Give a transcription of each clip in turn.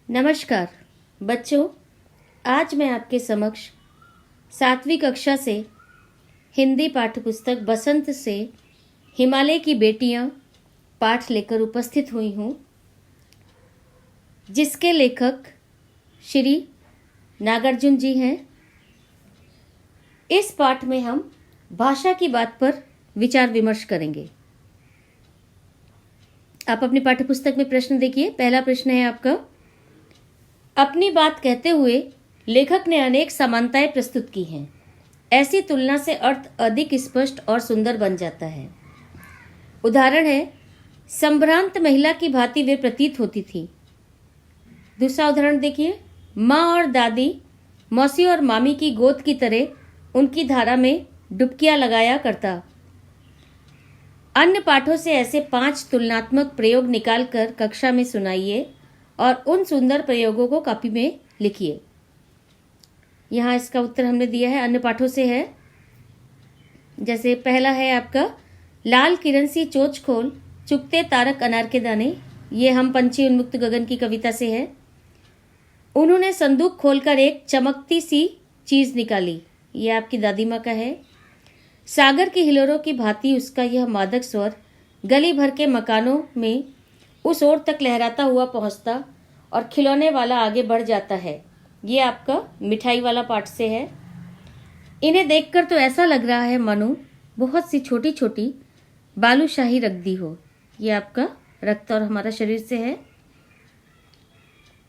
नमस्कार बच्चों, आज मैं आपके समक्ष 7वीं कक्षा से हिंदी पाठ्यपुस्तक बसंत से हिमालय की बेटियां पाठ लेकर उपस्थित हुई हूँ, जिसके लेखक श्री नागार्जुन जी हैं। इस पाठ में हम भाषा की बात पर विचार विमर्श करेंगे। आप अपनी पाठ्यपुस्तक में प्रश्न देखिए। पहला प्रश्न है आपका, अपनी बात कहते हुए लेखक ने अनेक समानताएं प्रस्तुत की हैं। ऐसी तुलना से अर्थ अधिक स्पष्ट और सुंदर बन जाता है। उदाहरण है, संभ्रांत महिला की भांति वे प्रतीत होती थी। दूसरा उदाहरण देखिए, माँ और दादी मौसी और मामी की गोद की तरह उनकी धारा में डुबकियां लगाया करता। अन्य पाठों से ऐसे 5 तुलनात्मक प्रयोग निकालकर कक्षा में सुनाइए और उन सुंदर प्रयोगों को कॉपी में लिखिए। यहाँ इसका उत्तर हमने दिया है, अन्य पाठों से है। जैसे पहला है आपका, लाल किरण सी चोंच खोल चुगते तारक अनार के दाने। ये हम पंछी उन्मुक्त गगन की कविता से है। उन्होंने संदूक खोलकर एक चमकती सी चीज निकाली। ये आपकी दादी माँ का है। सागर की हिलोरों की भांति उसका यह मादक स्वर गली भर के मकानों में उस ओर तक लहराता हुआ पहुंचता और खिलौने वाला आगे बढ़ जाता है। ये आपका मिठाई वाला पाठ से है। इन्हें देखकर तो ऐसा लग रहा है मानो बहुत सी छोटी छोटी बालूशाही रख दी हो। ये आपका रक्त और हमारा शरीर से है।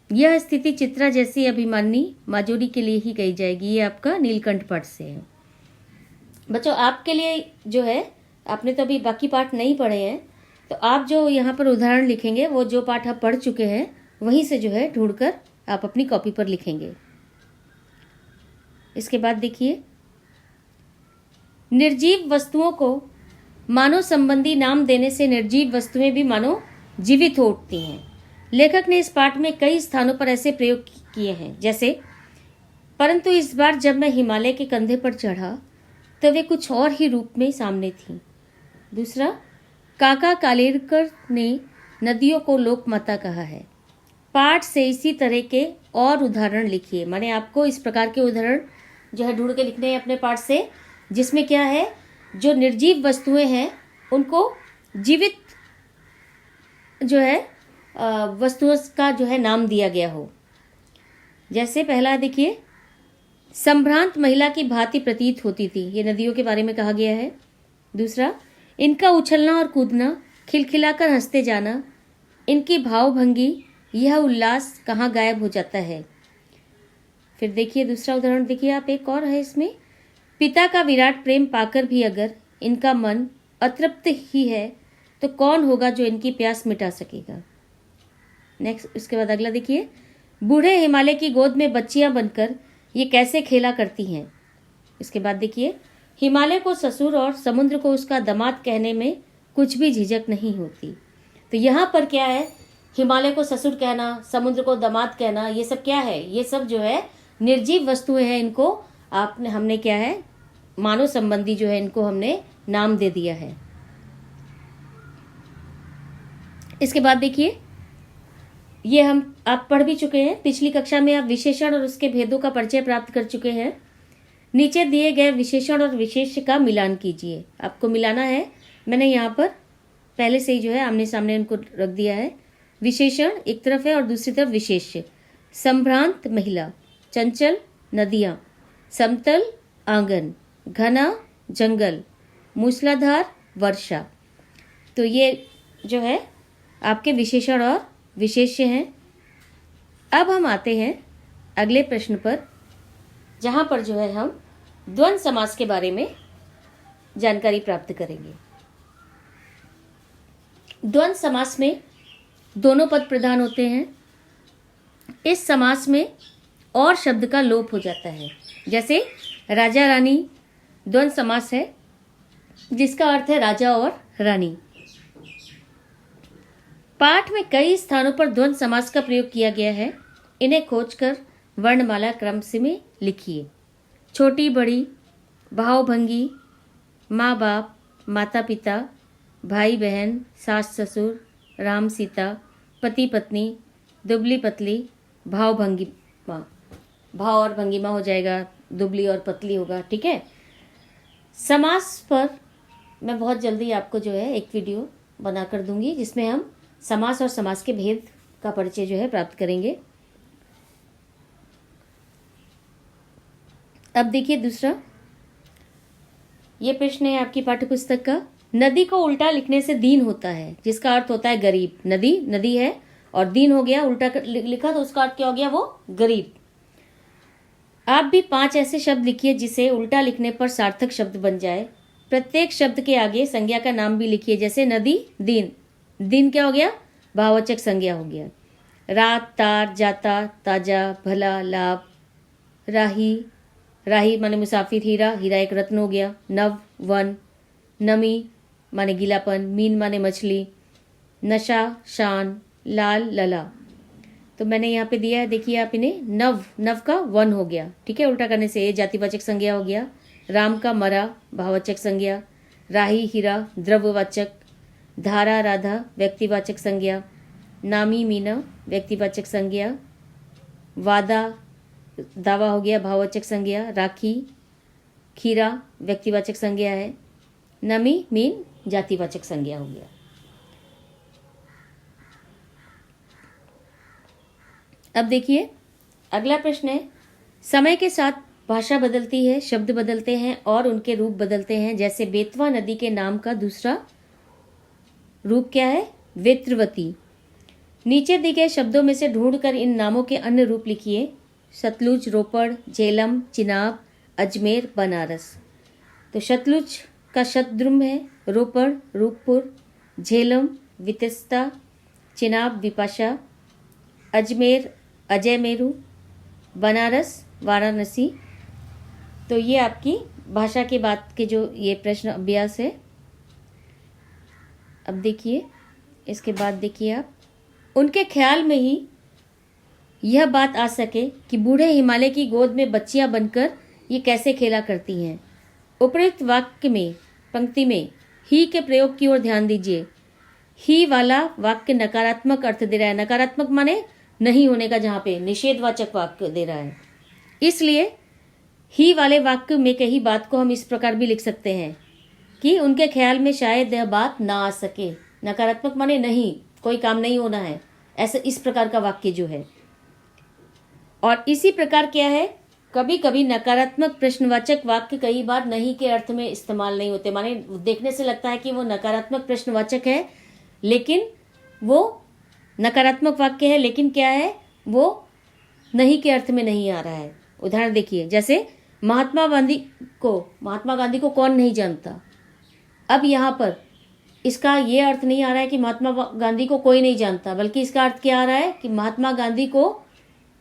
यह स्थिति चित्रा जैसी अभिमानी माजोरी के लिए ही कही जाएगी। ये आपका नीलकंठ पाठ से है। बच्चों, आपके लिए जो है, आपने तो अभी बाकी पाठ नहीं पढ़े हैं, तो आप जो यहाँ पर उदाहरण लिखेंगे वो जो पाठ आप पढ़ चुके हैं वहीं से जो है ढूंढकर आप अपनी कॉपी पर लिखेंगे। इसके बाद देखिए, निर्जीव वस्तुओं को मानव संबंधी नाम देने से निर्जीव वस्तुएं भी मानो जीवित हो उठती हैं। लेखक ने इस पाठ में कई स्थानों पर ऐसे प्रयोग किए हैं, जैसे, परंतु इस बार जब मैं हिमालय के कंधे पर चढ़ा तो वे कुछ और ही रूप में सामने थीं। दूसरा, काका कालेलकर ने नदियों को लोकमाता कहा है। पाठ से इसी तरह के और उदाहरण लिखिए। माने आपको इस प्रकार के उदाहरण जो है ढूंढ के लिखने हैं अपने पाठ से, जिसमें क्या है, जो निर्जीव वस्तुएं हैं उनको जीवित जो है वस्तुओं का जो है नाम दिया गया हो। जैसे पहला देखिए, संभ्रांत महिला की भांति प्रतीत होती थी। ये नदियों के बारे में कहा गया है। दूसरा, इनका उछलना और कूदना, खिलखिलाकर हंसते जाना, इनकी भावभंगी, यह उल्लास कहाँ गायब हो जाता है। फिर देखिए दूसरा उदाहरण देखिए आप, एक और है इसमें, पिता का विराट प्रेम पाकर भी अगर इनका मन अतृप्त ही है तो कौन होगा जो इनकी प्यास मिटा सकेगा। नेक्स्ट, उसके बाद अगला देखिए, बूढ़े हिमालय की गोद में बच्चियां बनकर ये कैसे खेला करती हैं। इसके बाद देखिए, हिमालय को ससुर और समुद्र को उसका दामाद कहने में कुछ भी झिझक नहीं होती। तो यहाँ पर क्या है, हिमालय को ससुर कहना, समुद्र को दामाद कहना, ये सब क्या है, ये सब जो है निर्जीव वस्तुएं हैं। इनको हमने क्या है, मानव संबंधी जो है इनको हमने नाम दे दिया है। इसके बाद देखिए, ये आप पढ़ भी चुके हैं। पिछली कक्षा में आप विशेषण और उसके भेदों का परिचय प्राप्त कर चुके हैं। नीचे दिए गए विशेषण और विशेष्य का मिलान कीजिए। आपको मिलाना है। मैंने यहाँ पर पहले से ही जो है आमने सामने उनको रख दिया है। विशेषण एक तरफ है और दूसरी तरफ विशेष्य। संभ्रांत महिला, चंचल नदियाँ, समतल आंगन, घना जंगल, मूसलाधार वर्षा। तो ये जो है आपके विशेषण और विशेष्य हैं। अब हम आते हैं अगले प्रश्न पर, जहां पर जो है हम द्वंद्व समास के बारे में जानकारी प्राप्त करेंगे। द्वंद्व समास में दोनों पद प्रधान होते हैं। इस समास में और शब्द का लोप हो जाता है। जैसे राजा रानी द्वंद्व समास है, जिसका अर्थ है राजा और रानी। पाठ में कई स्थानों पर द्वंद्व समास का प्रयोग किया गया है। इन्हें खोजकर वर्णमाला क्रम से में लिखिए। छोटी बड़ी, भावभंगी, माँ बाप, माता पिता, भाई बहन, सास ससुर, राम सीता, पति पत्नी, दुबली पतली, भाव भंगिमा, भाव और भंगिमा हो जाएगा, दुबली और पतली होगा। ठीक है। समास पर मैं बहुत जल्दी आपको जो है एक वीडियो बना कर दूंगी, जिसमें हम समास और समास के भेद का परिचय जो है प्राप्त करेंगे। अब देखिए दूसरा, ये प्रश्न है आपकी पाठ्यपुस्तक का। नदी को उल्टा लिखने से दीन होता है, जिसका अर्थ होता है गरीब। नदी नदी है और दीन हो गया, उल्टा लिखा तो उसका अर्थ क्या हो गया, वो गरीब। आप भी 5 ऐसे शब्द लिखिए जिसे उल्टा लिखने पर सार्थक शब्द बन जाए। प्रत्येक शब्द के आगे संज्ञा का नाम भी लिखिए, जैसे नदी, दिन। दिन क्या हो गया, भाववाचक संज्ञा हो गया। रात, तार, जाता, ताजा, भला, लाभ। राही, राही माने मुसाफिर। हीरा, हीरा एक रत्न हो गया। नव, वन। नमी माने गीलापन। मीन माने मछली। नशा, शान। लाल, लला। तो मैंने यहाँ पे दिया है, देखिए आप इन्हें। नव, नव का वन हो गया। ठीक है, उल्टा करने से ये जातिवाचक संज्ञा हो गया। राम का मरा, भाववाचक संज्ञा। राही, हीरा, द्रव्यवाचक। धारा, राधा, व्यक्तिवाचक संज्ञा। नामी, मीना, व्यक्तिवाचक संज्ञा। वादा, दावा हो गया, भाववाचक संज्ञा। राखी, खीरा, व्यक्तिवाचक संज्ञा है। नमी, मीन, जातिवाचक संज्ञा हो गया। अब देखिए अगला प्रश्न है, समय के साथ भाषा बदलती है, शब्द बदलते हैं और उनके रूप बदलते हैं। जैसे बेतवा नदी के नाम का दूसरा रूप क्या है, वेत्रवती। नीचे दिए गए शब्दों में से ढूंढकर इन नामों के अन्य रूप लिखिए। सतलुज, रोपड़, झेलम, चिनाब, अजमेर, बनारस। तो सतलुज का शतद्रुम है, रोपड़, रूपपुर, झेलम, वितस्ता, चिनाब, विपाशा, अजमेर, अजय मेरू, बनारस, वाराणसी। तो ये आपकी भाषा के बाद के जो ये प्रश्न अभ्यास है। अब देखिए इसके बाद देखिए आप, उनके ख्याल में ही यह बात आ सके कि बूढ़े हिमालय की गोद में बच्चियां बनकर ये कैसे खेला करती हैं। उपयुक्त वाक्य में पंक्ति में ही के प्रयोग की ओर ध्यान दीजिए। ही वाला वाक्य नकारात्मक अर्थ दे रहा है। नकारात्मक माने नहीं होने का, जहां पे निषेधवाचक वाक्य दे रहा है। इसलिए ही वाले वाक्य में कही बात को हम इस प्रकार भी लिख सकते हैं कि उनके ख्याल में शायद यह बात ना आ सके। नकारात्मक माने नहीं, कोई काम नहीं होना है, ऐसा इस प्रकार का वाक्य जो है। और इसी प्रकार क्या है, कभी कभी नकारात्मक प्रश्नवाचक वाक्य कई बार नहीं के अर्थ में इस्तेमाल नहीं होते। माने देखने से लगता है कि वो नकारात्मक प्रश्नवाचक है, लेकिन वो नकारात्मक वाक्य है, लेकिन क्या है, वो नहीं के अर्थ में नहीं आ रहा है। उदाहरण देखिए, जैसे महात्मा गांधी को कौन नहीं जानता। अब यहाँ पर इसका ये अर्थ नहीं आ रहा है कि महात्मा गांधी को कोई नहीं जानता, बल्कि इसका अर्थ क्या आ रहा है कि महात्मा गांधी को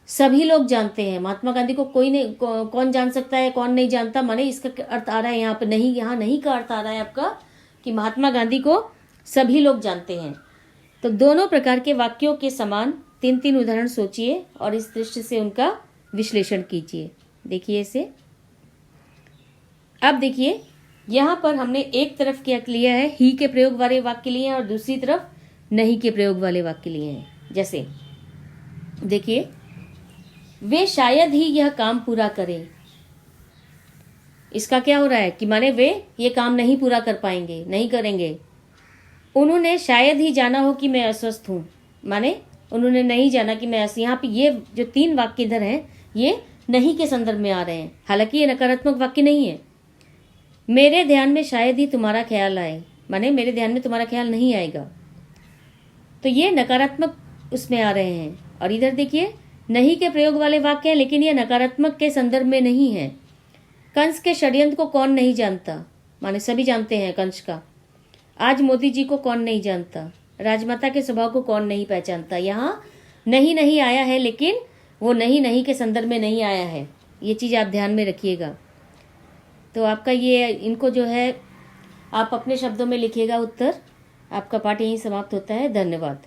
सभी लोग जानते हैं। महात्मा गांधी को कोई नहीं, कौन जान सकता है, कौन नहीं जानता। माने इसका अर्थ आ रहा है यहाँ पर नहीं, यहाँ नहीं का अर्थ आ रहा है आपका कि महात्मा गांधी को सभी लोग जानते हैं। तो दोनों प्रकार के वाक्यों के समान 3-3 उदाहरण सोचिए और इस दृष्टि से उनका विश्लेषण कीजिए। देखिए इसे। अब देखिए यहाँ पर हमने एक तरफ क्या लिया है, ही के प्रयोग वाले वाक्य लिए हैं और दूसरी तरफ नहीं के प्रयोग वाले वाक्य लिए हैं। जैसे देखिए, वे शायद ही यह काम पूरा करें। इसका क्या हो रहा है कि माने वे ये काम नहीं पूरा कर पाएंगे, नहीं करेंगे। उन्होंने शायद ही जाना हो कि मैं अस्वस्थ हूँ, माने उन्होंने नहीं जाना कि मैं यहाँ पे ये जो 3 वाक्य इधर हैं ये नहीं के संदर्भ में आ रहे हैं, हालांकि ये नकारात्मक वाक्य नहीं है। मेरे ध्यान में शायद ही तुम्हारा ख्याल आए, माने मेरे ध्यान में तुम्हारा ख्याल नहीं आएगा, तो ये नकारात्मक उसमें आ रहे हैं। और इधर देखिए नहीं के प्रयोग वाले वाक्य हैं, लेकिन ये नकारात्मक के संदर्भ में नहीं है। कंस के षड्यंत्र को कौन नहीं जानता, माने सभी जानते हैं कंस का। आज मोदी जी को कौन नहीं जानता, राजमाता के स्वभाव को कौन नहीं पहचानता। यहाँ नहीं नहीं आया है, लेकिन वो नहीं नहीं के संदर्भ में नहीं आया है। ये चीज़ आप ध्यान में रखिएगा। तो आपका ये इनको जो है आप अपने शब्दों में लिखिएगा उत्तर। आपका पाठ यहीं समाप्त होता है। धन्यवाद।